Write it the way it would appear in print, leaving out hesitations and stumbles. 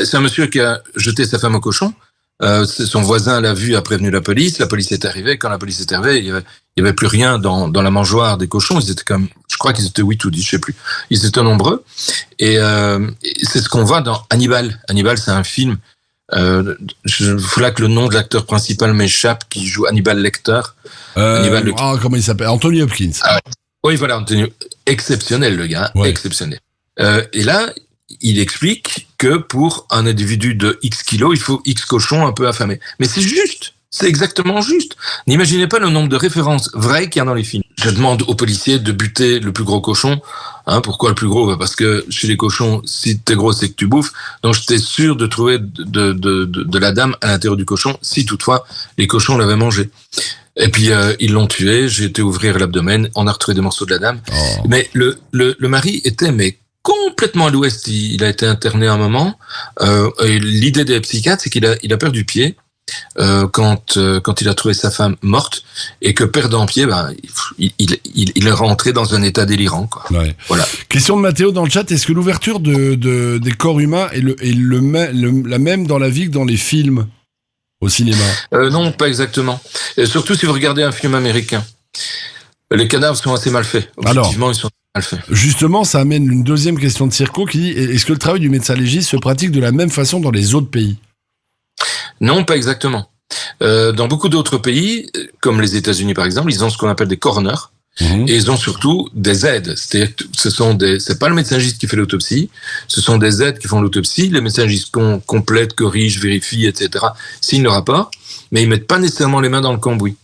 C'est un monsieur qui a jeté sa femme au cochon. Son voisin l'a vu, a prévenu la police est arrivée. Quand la police est arrivée, il y avait plus rien dans la mangeoire des cochons. Ils étaient je crois qu'ils étaient 8 ou 10, je sais plus. Ils étaient nombreux. Et c'est ce qu'on voit dans Hannibal. Hannibal, c'est un film. Il faudra que le nom de l'acteur principal m'échappe, qui joue Hannibal Lecter. Comment il s'appelle? Anthony Hopkins. Oui, voilà, Anthony. Exceptionnel, le gars. Ouais. Exceptionnel. Et là, il explique que pour un individu de X kilos, il faut X cochons un peu affamés. Mais c'est juste. C'est exactement juste. N'imaginez pas le nombre de références vraies qu'il y a dans les films. Je demande aux policiers de buter le plus gros cochon. Pourquoi le plus gros? Parce que chez les cochons, si t'es gros, c'est que tu bouffes. Donc j'étais sûr de trouver de la dame à l'intérieur du cochon, si toutefois les cochons l'avaient mangé. Et puis ils l'ont tué, j'ai été ouvrir l'abdomen, on a retrouvé des morceaux de la dame. Oh. Mais le mari était complètement à l'ouest. Il a été interné un moment. Et l'idée des psychiatres, c'est qu'il a perdu pied. Quand il a trouvé sa femme morte et que perdant pied, il est rentré dans un état délirant, quoi. Ouais. Voilà. Question de Mathéo dans le chat: est-ce que l'ouverture des corps humains est la même dans la vie que dans les films au cinéma? Non, pas exactement. Et surtout si vous regardez un film américain, les cadavres sont assez mal faits. Objectivement, ils sont mal faits. Justement, ça amène une deuxième question de Circo qui dit: est-ce que le travail du médecin légiste se pratique de la même façon dans les autres pays? Non, pas exactement. Dans beaucoup d'autres pays, comme les États-Unis par exemple, ils ont ce qu'on appelle des coroners. Et ils ont surtout des aides. C'est-à-dire que c'est pas le médecin légiste qui fait l'autopsie, ce sont des aides qui font l'autopsie. Les médecins légistes complètent, corrigent, vérifient, etc. Signent le rapport, mais ils mettent pas nécessairement les mains dans le cambouis.